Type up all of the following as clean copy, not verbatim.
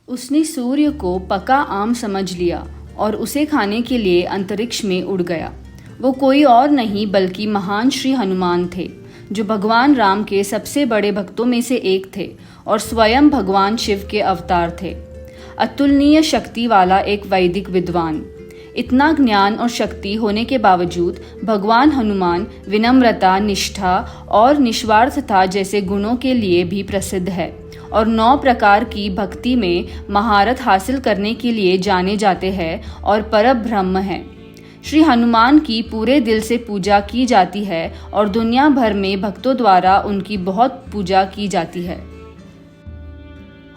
उसने सूर्य को पका आम समझ लिया और उसे खाने के लिए अंतरिक्ष में उड़ गया। वो कोई और नहीं बल्कि महान श्री हनुमान थे, जो भगवान राम के सबसे बड़े भक्तों में से एक थे और स्वयं भगवान शिव के अवतार थे। अतुलनीय शक्ति वाला एक वैदिक विद्वान। इतना ज्ञान और शक्ति होने के बावजूद भगवान हनुमान विनम्रता, निष्ठा और निस्वार्थता जैसे गुणों के लिए भी प्रसिद्ध है और 9 प्रकार की भक्ति में महारत हासिल करने के लिए जाने जाते हैं और परब्रह्म हैं। श्री हनुमान की पूरे दिल से पूजा की जाती है और दुनिया भर में भक्तों द्वारा उनकी बहुत पूजा की जाती है।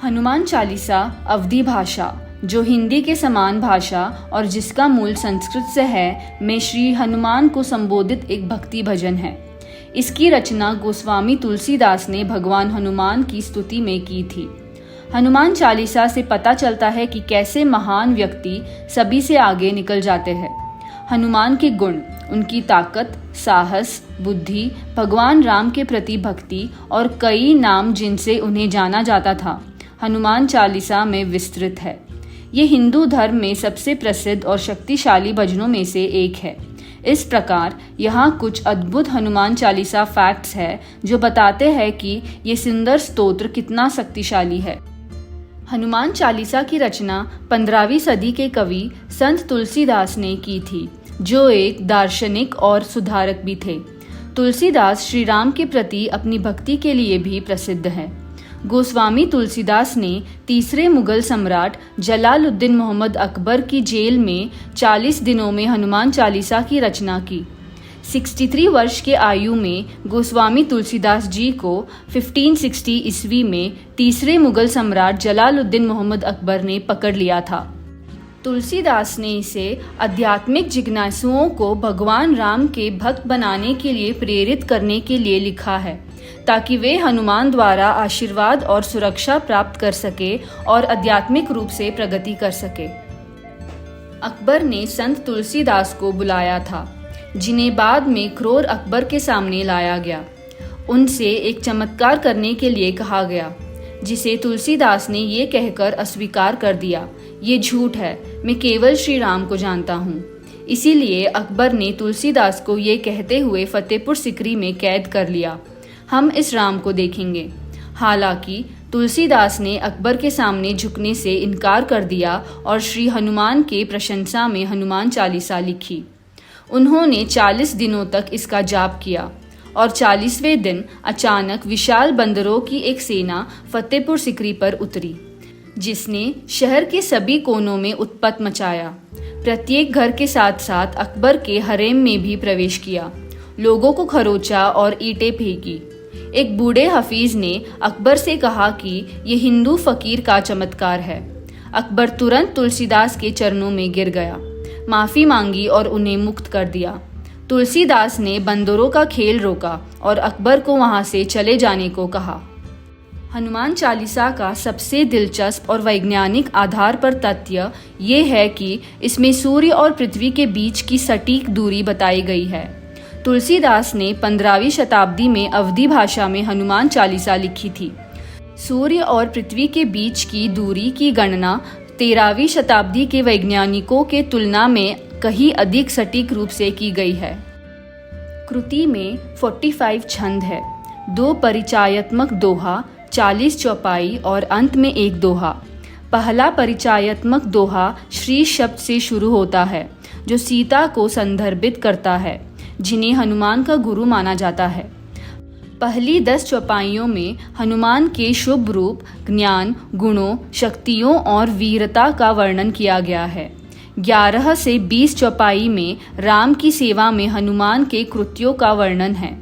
हनुमान चालीसा अवधी भाषा, जो हिंदी के समान भाषा और जिसका मूल संस्कृत से है, में श्री हनुमान को संबोधित एक भक्ति भजन है। इसकी रचना गोस्वामी तुलसीदास ने भगवान हनुमान की स्तुति में की थी। हनुमान चालीसा से पता चलता है कि कैसे महान व्यक्ति सभी से आगे निकल जाते हैं। हनुमान के गुण, उनकी ताकत, साहस, बुद्धि, भगवान राम के प्रति भक्ति और कई नाम जिनसे उन्हें जाना जाता था, हनुमान चालीसा में विस्तृत है। ये हिंदू धर्म में सबसे प्रसिद्ध और शक्तिशाली भजनों में से एक है। इस प्रकार यहाँ कुछ अद्भुत हनुमान चालीसा फैक्ट्स है जो बताते हैं कि ये सुंदर स्तोत्र कितना शक्तिशाली है। हनुमान चालीसा की रचना 15वीं सदी के कवि संत तुलसीदास ने की थी, जो एक दार्शनिक और सुधारक भी थे। तुलसीदास श्री राम के प्रति अपनी भक्ति के लिए भी प्रसिद्ध है। गोस्वामी तुलसीदास ने तीसरे मुगल सम्राट जलालुद्दीन मोहम्मद अकबर की जेल में 40 दिनों में हनुमान चालीसा की रचना की। 63 वर्ष के आयु में गोस्वामी तुलसीदास जी को 1560 ईस्वी में तीसरे मुगल सम्राट जलालुद्दीन मोहम्मद अकबर ने पकड़ लिया था। तुलसीदास ने इसे आध्यात्मिक जिज्ञासुओं को भगवान राम के भक्त बनाने के लिए प्रेरित करने के लिए लिखा है, ताकि वे हनुमान द्वारा आशीर्वाद और सुरक्षा प्राप्त कर सके और आध्यात्मिक रूप से प्रगति कर सके। अकबर ने संत तुलसीदास को बुलाया था, जिन्हें बाद में क्रूर अकबर के सामने लाया गया। उनसे एक चमत्कार करने के लिए कहा गया, जिसे तुलसीदास ने ये कहकर अस्वीकार कर दिया, ये झूठ है, मैं केवल श्री राम को जानता हूँ। इसीलिए अकबर ने तुलसीदास को ये कहते हुए फतेहपुर सिकरी में कैद कर लिया, हम इस राम को देखेंगे। हालांकि तुलसीदास ने अकबर के सामने झुकने से इनकार कर दिया और श्री हनुमान के प्रशंसा में हनुमान चालीसा लिखी। उन्होंने 40 दिनों तक इसका जाप किया और 40वें दिन अचानक विशाल बंदरों की एक सेना फतेहपुर सिकरी पर उतरी, जिसने शहर के सभी कोनों में उत्पात मचाया। प्रत्येक घर के साथ साथ अकबर के हरेम में भी प्रवेश किया, लोगों को खरोचा और ईंटें फेंकी। एक बूढ़े हफीज ने अकबर से कहा कि ये हिंदू फकीर का चमत्कार है। अकबर तुरंत तुलसीदास के चरणों में गिर गया, माफ़ी मांगी और उन्हें मुक्त कर दिया। तुलसीदास ने बंदरों का खेल रोका और अकबर को वहां से चले जाने को कहा। हनुमान चालीसा का सबसे दिलचस्प और वैज्ञानिक आधार पर तथ्य ये है कि इसमें सूर्य और पृथ्वी के बीच की सटीक दूरी बताई गई है। तुलसीदास ने 15वीं शताब्दी में अवधी भाषा में हनुमान चालीसा लिखी थी। सूर्य और पृथ्वी के बीच की दूरी की गणना 13वीं शताब्दी के वैज्ञानिकों के तुलना में कहीं अधिक सटीक रूप से की गई है। कृति में 45 छंद है, 2 परिचयात्मक दोहा, 40 चौपाई और अंत में एक दोहा। पहला परिचयात्मक दोहा श्री शब्द से शुरू होता है, जो सीता को संदर्भित करता है, जिन्हें हनुमान का गुरु माना जाता है। पहली 10 चौपाइयों में हनुमान के शुभ रूप, ज्ञान, गुणों, शक्तियों और वीरता का वर्णन किया गया है। 11 से 20 चौपाई में राम की सेवा में हनुमान के कृत्यों का वर्णन है।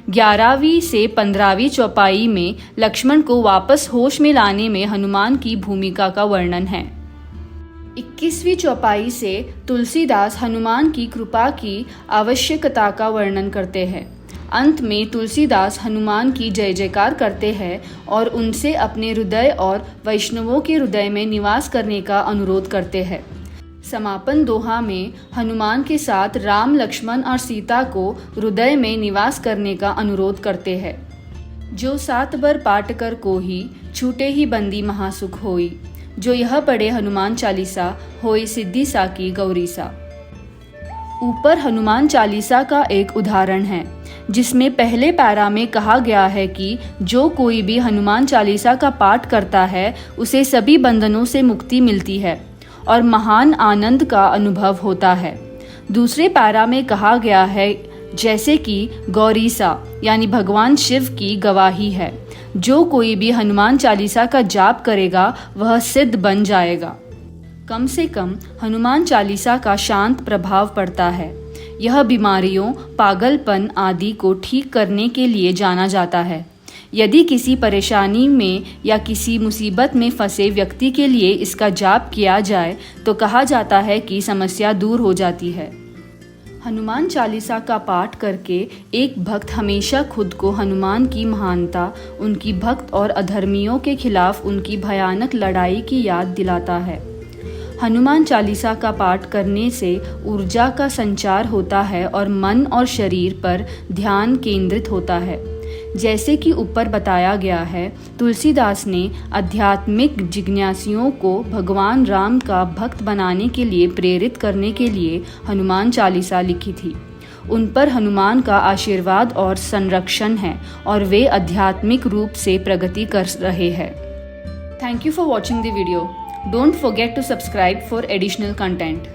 11वीं से 15वीं चौपाई में लक्ष्मण को वापस होश में लाने में हनुमान की भूमिका का वर्णन है। 21वीं चौपाई से तुलसीदास हनुमान की कृपा की आवश्यकता का वर्णन करते हैं। अंत में तुलसीदास हनुमान की जय जयकार करते हैं और उनसे अपने हृदय और वैष्णवों के हृदय में निवास करने का अनुरोध करते हैं। समापन दोहा में हनुमान के साथ राम, लक्ष्मण और सीता को हृदय में निवास करने का अनुरोध करते हैं। जो 7 बर पाट कर कोही, छूटे ही बंदी महासुख होई। जो यह पढ़े हनुमान चालीसा होए सिद्धि साकी गौरीसा। ऊपर हनुमान चालीसा का एक उदाहरण है जिसमें पहले पैरा में कहा गया है कि जो कोई भी हनुमान चालीसा का पाठ करता है उसे सभी बंधनों से मुक्ति मिलती है और महान आनंद का अनुभव होता है। दूसरे पैरा में कहा गया है जैसे कि गौरीसा यानी भगवान शिव की गवाही है, जो कोई भी हनुमान चालीसा का जाप करेगा वह सिद्ध बन जाएगा। कम से कम हनुमान चालीसा का शांत प्रभाव पड़ता है। यह बीमारियों, पागलपन आदि को ठीक करने के लिए जाना जाता है। यदि किसी परेशानी में या किसी मुसीबत में फंसे व्यक्ति के लिए इसका जाप किया जाए तो कहा जाता है कि समस्या दूर हो जाती है। हनुमान चालीसा का पाठ करके एक भक्त हमेशा खुद को हनुमान की महानता, उनकी भक्त और अधर्मियों के खिलाफ उनकी भयानक लड़ाई की याद दिलाता है। हनुमान चालीसा का पाठ करने से ऊर्जा का संचार होता है और मन और शरीर पर ध्यान केंद्रित होता है। जैसे कि ऊपर बताया गया है, तुलसीदास ने आध्यात्मिक जिज्ञासुओं को भगवान राम का भक्त बनाने के लिए प्रेरित करने के लिए हनुमान चालीसा लिखी थी। उन पर हनुमान का आशीर्वाद और संरक्षण है और वे आध्यात्मिक रूप से प्रगति कर रहे हैं। Thank you for watching the video. Don't forget to subscribe for additional content.